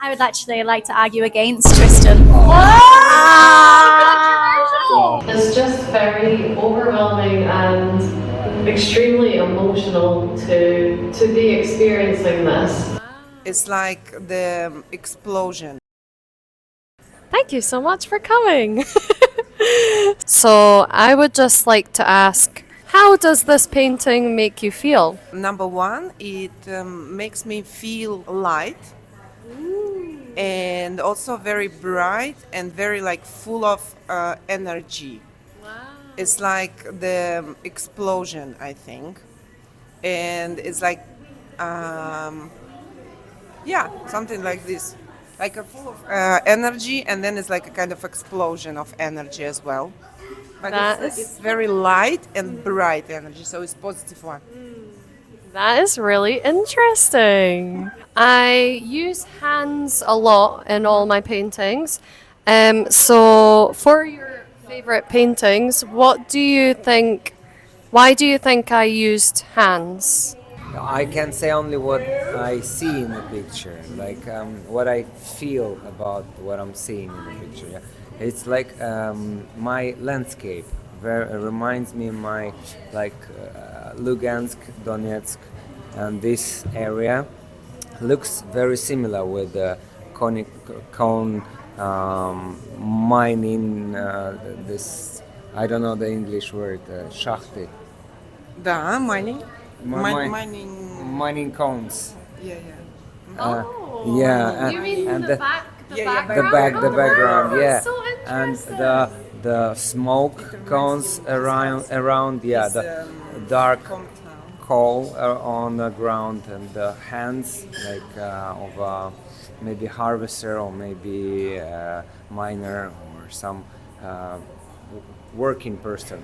I would actually like to argue against Tristan. It's just very overwhelming and extremely emotional to be experiencing this. It's like the explosion. Thank you so much for coming. So I would just like to ask, how does this painting make you feel? Number one, it makes me feel light and also very bright and very like full of energy. It's like the explosion, I think, and it's like yeah, something like this, like a full of energy, and then it's like a kind of explosion of energy as well. But it's very light and bright energy, so it's positive one. That is really interesting. I use hands a lot in all my paintings. So for your favorite paintings, what do you think? Why do you think I used hands? I can say only what I see in the picture, like what I feel about what I'm seeing in the picture. Yeah. It's like my landscape. Reminds me of my like Lugansk, Donetsk, and this area looks very similar with the cone mining. This I don't know the English word, schachty. Da, mining. Mining. Mining cones. Yeah, yeah. Yeah, You mean and the back, the yeah, background? the background, yeah, So and interesting. the smoke cones around, yeah, This, the dark hometown. coal on the ground, and the hands like of maybe harvester or maybe miner or some working person,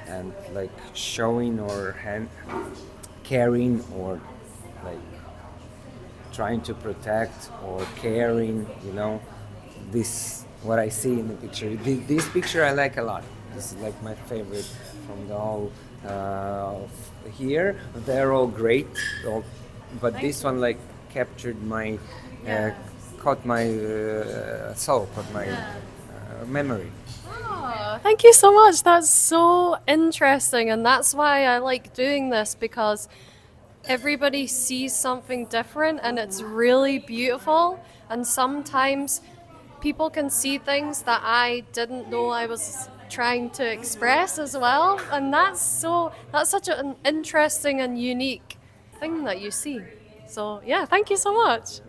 and like showing or hand carrying or like trying to protect or caring, this what I see in the picture. This picture I like a lot. This is like my favorite from the whole here. They're all great, but this one like captured my caught my soul, caught my memory. Thank you so much. That's so interesting, and that's why I like doing this, because everybody sees something different and it's really beautiful. And sometimes people can see things that I didn't know I was trying to express as well. And that's such an interesting and unique thing that you see. So yeah, thank you so much.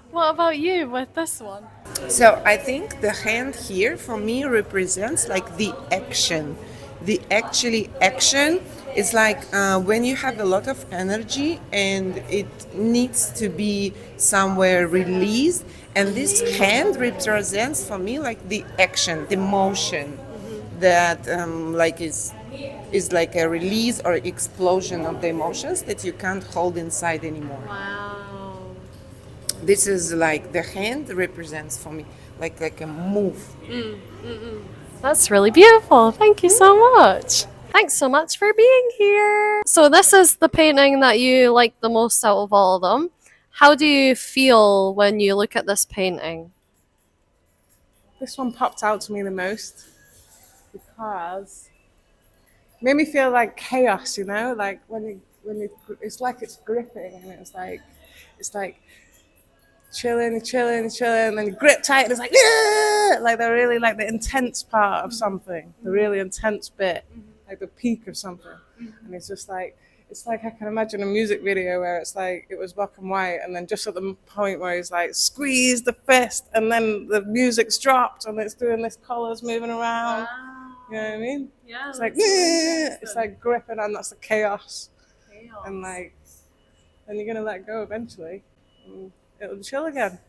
What about you with this one? So I think the hand here for me represents like the action. The actually action is like when you have a lot of energy and it needs to be somewhere released. And this hand represents for me like the action, the motion that like is like a release or explosion of the emotions that you can't hold inside anymore. Wow. This is like the hand represents for me like a move. That's really beautiful. Thank you so much. Thanks so much for being here. So this is the painting that you like the most out of all of them. How do you feel when you look at this painting? This one popped out to me the most because it made me feel like chaos, like when you it's like it's gripping and it's like chilling, and then you grip tight and it's like, yeah! Like they're really like the intense part of something, the really intense bit, like the peak of something. And it's just like, it's like I can imagine a music video where it's like it was black and white, and then just at the point where he's like squeeze the fist, and then the music's dropped and it's doing this colours moving around. You know what I mean? Yeah. It's like it's like gripping, and that's the chaos. And like then you're gonna let go eventually, and it'll chill again.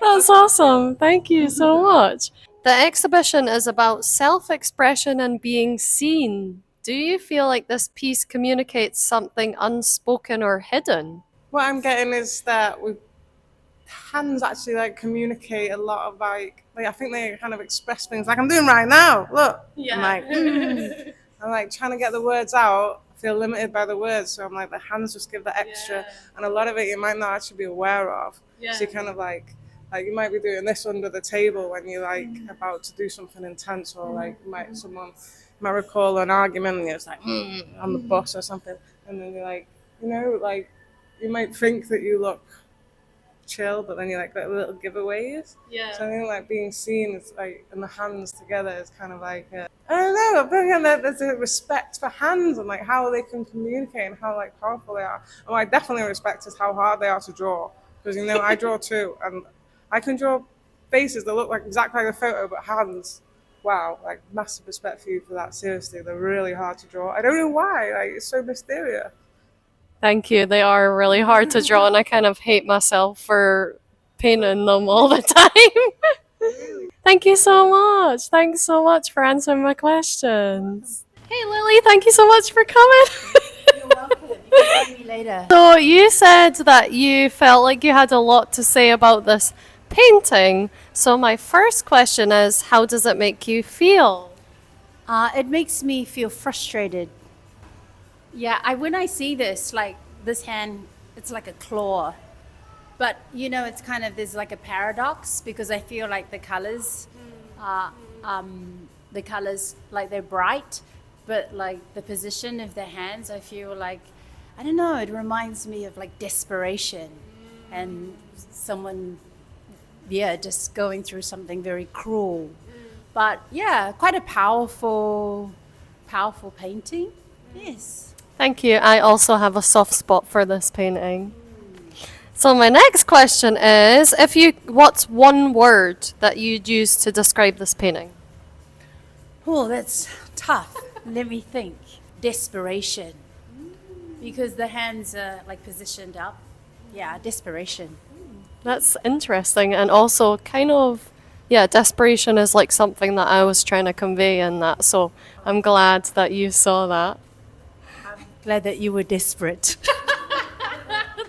That's awesome. Thank you so much. The exhibition is about self-expression and being seen. Do you feel like this piece communicates something unspoken or hidden? What I'm getting is that hands actually like communicate a lot of like I think they kind of express things like I'm doing right now. Look, I'm like trying to get the words out feel limited by the words. So I'm like, the hands just give that extra, and a lot of it you might not actually be aware of. So you kind of like you might be doing this under the table when you're like about to do something intense, or like someone might recall an argument and you're just like on the bus or something, and then you're like, like you might think that you look chill, but then you're like little giveaways. So I think like being seen is like, and the hands together is kind of like I don't know. But again, there's a respect for hands and like how they can communicate and how like powerful they are. And what I definitely respect is how hard they are to draw, because I draw too, and I can draw faces that look like exactly like the photo, but hands. Wow, like massive respect for you for that. Seriously, they're really hard to draw. I don't know why. Like it's so mysterious. Thank you. They are really hard to draw, and I kind of hate myself for painting them all the time. Thank you so much. Thanks so much for answering my questions. Hey, Lily, thank you so much for coming. You're welcome. You can see me later. So, you said that you felt like you had a lot to say about this painting. So, my first question is, how does it make you feel? It makes me feel frustrated. Yeah, when I see this, like this hand, it's like a claw. But it's kind of, there's like a paradox, because I feel like the colors like they're bright, but like the position of their hands, I feel like, I don't know, it reminds me of like desperation and someone, just going through something very cruel. But yeah, quite a powerful painting. Yes. Thank you. I also have a soft spot for this painting. So my next question is, what's one word that you'd use to describe this painting? Oh, that's tough. Let me think. Desperation. Because the hands are like positioned up. Yeah, desperation. That's interesting, and also kind of, desperation is like something that I was trying to convey in that, so I'm glad that you saw that. Glad that you were desperate.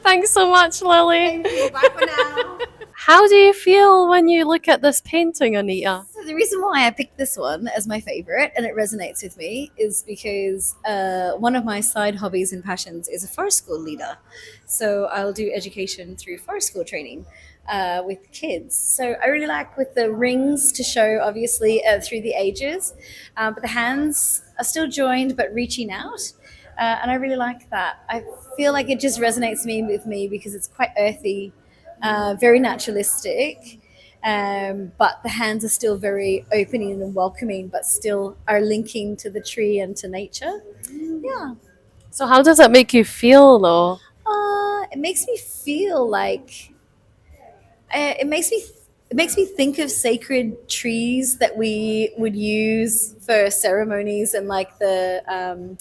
Thanks so much, Lily. Thank you. Bye for now. How do you feel when you look at this painting, Anita? So the reason why I picked this one as my favorite, and it resonates with me, is because one of my side hobbies and passions is a forest school leader. So I'll do education through forest school training with kids. So I really like with the rings to show, obviously, through the ages, but the hands are still joined but reaching out. And I really like that. I feel like it just resonates with me because it's quite earthy, very naturalistic, but the hands are still very opening and welcoming, but still are linking to the tree and to nature. Yeah. So how does it make you feel, though? It makes me feel like it makes me think of sacred trees that we would use for ceremonies and like the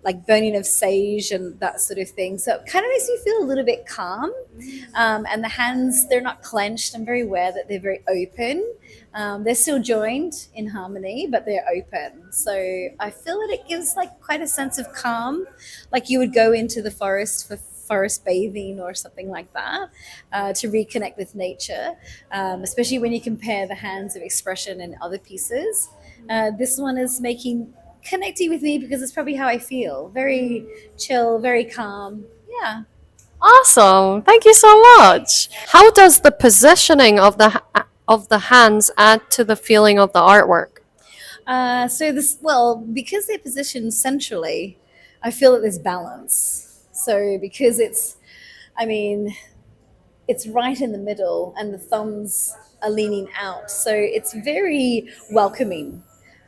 like burning of sage and that sort of thing. So it kind of makes me feel a little bit calm. And the hands, they're not clenched. I'm very aware that they're very open. They're still joined in harmony, but they're open. So I feel that it gives like quite a sense of calm, like you would go into the forest for forest bathing or something like that, to reconnect with nature, especially when you compare the hands of expression and other pieces. This one is connecting with me because it's probably how I feel. Very chill, very calm. Yeah. Awesome. Thank you so much. How does the positioning of the hands add to the feeling of the artwork? Because they're positioned centrally, I feel that there's balance. So because it's right in the middle and the thumbs are leaning out. So it's very welcoming.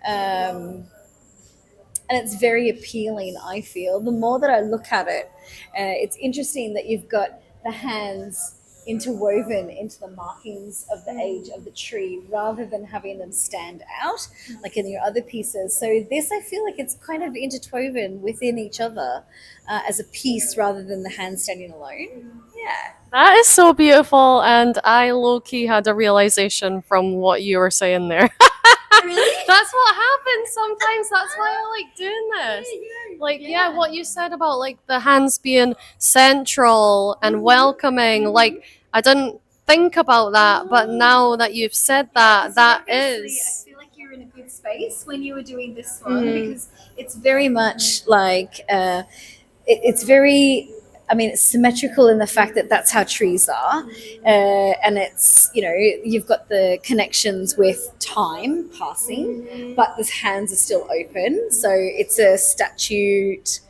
And it's very appealing, I feel. The more that I look at it, it's interesting that you've got the hands interwoven into the markings of the age of the tree rather than having them stand out like in your other pieces. So this, I feel like it's kind of interwoven within each other as a piece rather than the hands standing alone. Yeah. That is so beautiful, and I low-key had a realization from what you were saying there. Really? That's what happens sometimes. That's why I like doing this. What you said about like the hands being central and welcoming. Like I didn't think about that, but now that you've said that, that I is. feel like you're were in a good space when you were doing this one because it's very much like it's very. I mean, it's symmetrical in the fact that that's how trees are, and it's you've got the connections with time passing, but the hands are still open, so it's a statute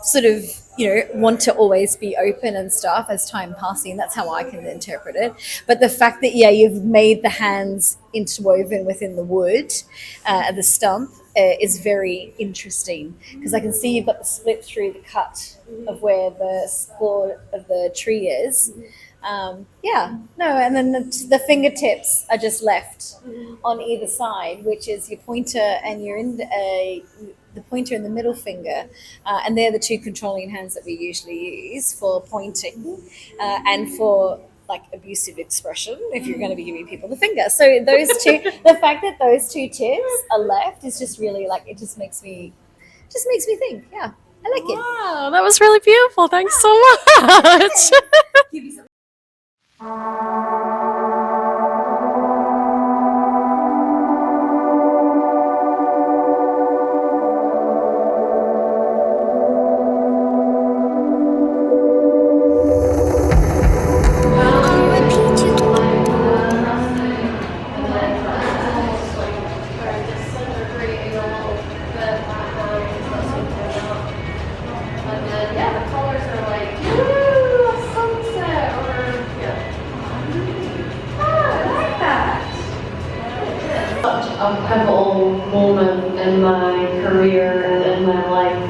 sort of want to always be open and stuff as time passing. That's how I can interpret it. But the fact that you've made the hands interwoven within the wood, the stump, is very interesting because I can see you've got the split through the cut of where the spore of the tree is. And then the fingertips are just left on either side, which is your pointer and your the pointer and the middle finger, and they're the two controlling hands that we usually use for pointing and for like abusive expression if you're going to be giving people the finger. So those two, the fact that those two tips are left is just really like, it just makes me think. Yeah, I like it. Wow, that was really beautiful. Thanks so much. Give you some- A pivotal moment in my career and in my life,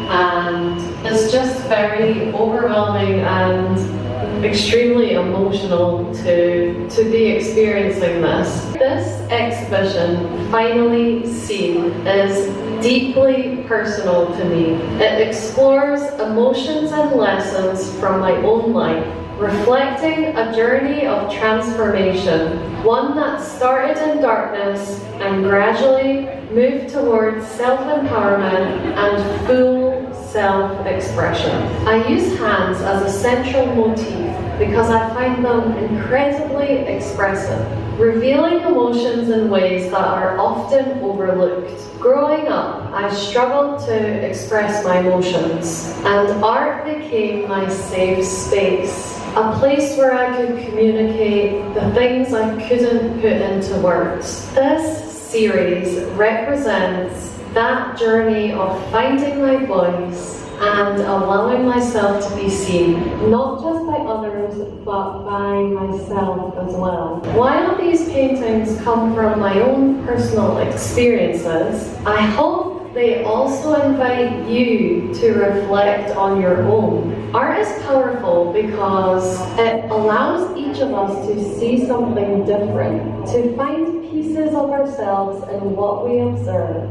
and it's just very overwhelming and extremely emotional to be experiencing this. This exhibition, Finally Seen, is deeply personal to me. It explores emotions and lessons from my own life, reflecting a journey of transformation, one that started in darkness and gradually moved towards self-empowerment and full self-expression. I use hands as a central motif because I find them incredibly expressive, revealing emotions in ways that are often overlooked. Growing up, I struggled to express my emotions, and art became my safe space, a place where I could communicate the things I couldn't put into words. This series represents that journey of finding my voice and allowing myself to be seen, not just by others, but by myself as well. While these paintings come from my own personal experiences, I hope they also invite you to reflect on your own. Art is powerful because it allows each of us to see something different, to find pieces of ourselves in what we observe.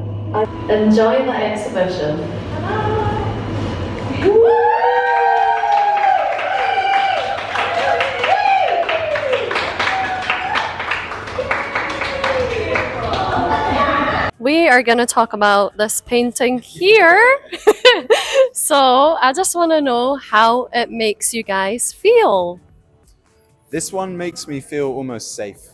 Enjoy the exhibition. We are going to talk about this painting here. So I just want to know how it makes you guys feel. This one makes me feel almost safe.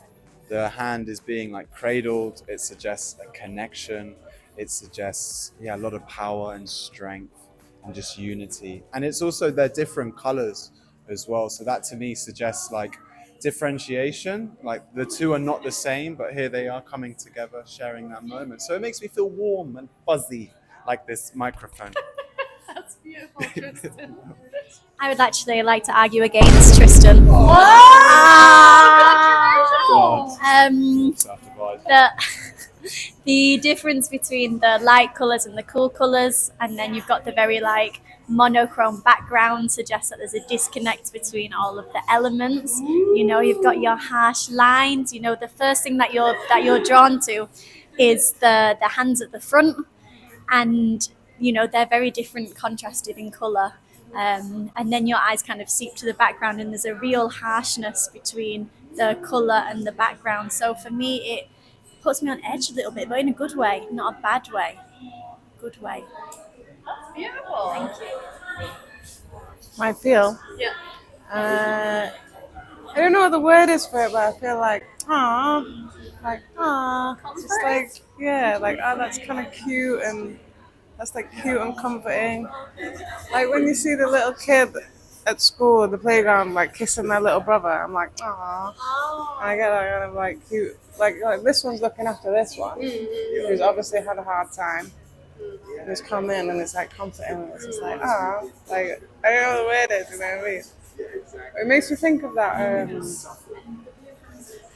The hand is being like cradled. It suggests a connection. It suggests a lot of power and strength and just unity. And it's also they're different colors as well. So that to me suggests like differentiation. Like the two are not the same, but here they are coming together, sharing that moment. So it makes me feel warm and fuzzy, like this microphone. That's beautiful, Tristan. I would actually like to argue against Tristan. The difference between the light colours and the cool colours, and then you've got the very like monochrome background suggests that there's a disconnect between all of the elements. You know, you've got your harsh lines. You know, the first thing that you're drawn to is the hands at the front, and you know they're very different, contrasted in colour. And then your eyes kind of seep to the background, and there's a real harshness between the colour and the background. So for me, it puts me on edge a little bit, but in a good way, not a bad way. Good way. That's beautiful. Thank you. I feel. Yeah. I don't know what the word is for it, but I feel like, like, ah, just like, yeah, like, oh, that's kind of cute, and that's like cute and comforting. Like when you see the little kid at school, at the playground, like kissing their little brother, I'm like, ah. And I get that kind of like cute, like this one's looking after this one, who's obviously had a hard time. And it's come in and it's like comforting, and it's just like, ah, like, I don't know the word is, you know what I mean? It makes me think of that,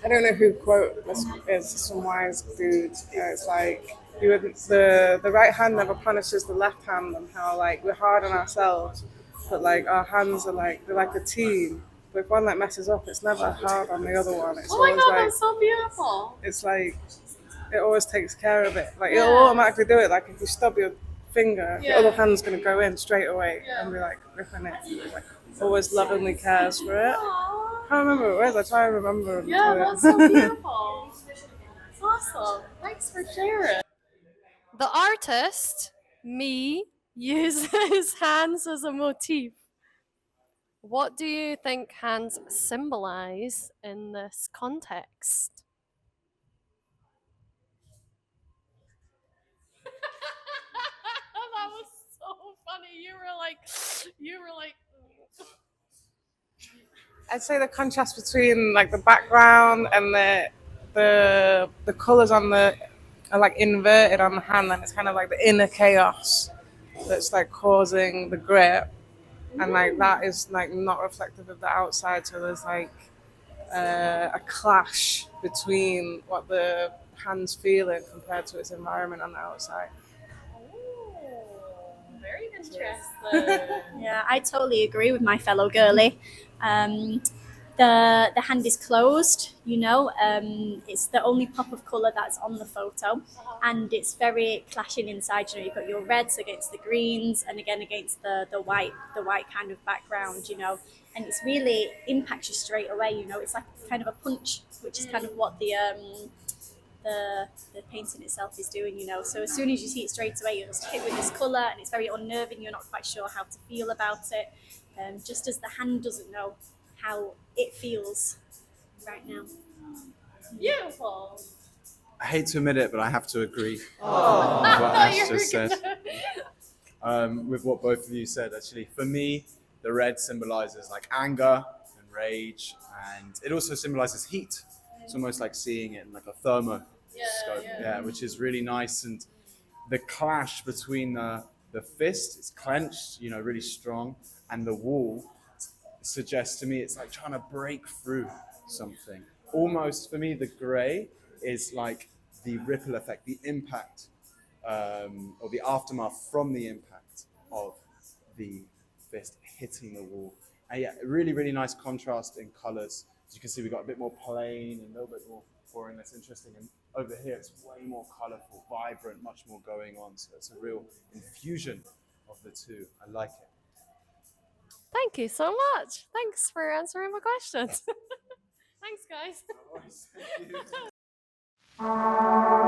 I don't know who quote this is, some wise dude. It's like, the right hand never punishes the left hand, and how like we're hard on ourselves, but like our hands are like, they're like a team. But if one like messes up, it's never hard on the other one. It's always like, that's so beautiful. it's like, it always takes care of it. Like it'll automatically do it. Like if you stub your finger, the other hand's gonna go in straight away and be like ripping it. It's like always lovingly cares for it. I can't remember what it was. I try to remember. Yeah, that's so beautiful. It's awesome. Thanks for sharing. The artist, me, uses hands as a motif. What do you think hands symbolize in this context? That was so funny. You were like. I'd say the contrast between like the background and the colours on the are like inverted on the hand, and it's kind of like the inner chaos that's like causing the grip, and like that is like not reflective of the outside. So there's like a clash between what the hand's feeling compared to its environment on the outside. Very interesting. Yeah, I totally agree with my fellow girly. The hand is closed, you know. It's the only pop of colour that's on the photo, and it's very clashing inside. You know, you've got your reds against the greens, and again against the white kind of background. You know, and it's really impacts you straight away. You know, it's like kind of a punch, which is kind of what the painting itself is doing, you know. So as soon as you see it straight away, you're just hit with this colour, and it's very unnerving. You're not quite sure how to feel about it, just as the hand doesn't know how it feels right now. Beautiful. I hate to admit it, but I have to agree with what Ash just said. With what both of you said, actually. For me, the red symbolizes like anger and rage, and it also symbolizes heat. It's almost like seeing it in like a thermoscope, which is really nice. And the clash between the fist, it's clenched, you know, really strong, and the wall suggests to me it's like trying to break through something. Almost for me, the grey is like the ripple effect, the impact, or the aftermath from the impact of the fist hitting the wall. And yeah, really, really nice contrast in colours. As you can see, we've got a bit more plain and a little bit more boring. That's interesting. And over here, it's way more colourful, vibrant, much more going on. So it's a real infusion of the two. I like it. Thank you so much. Thanks for answering my questions. Thanks, guys. Thank you.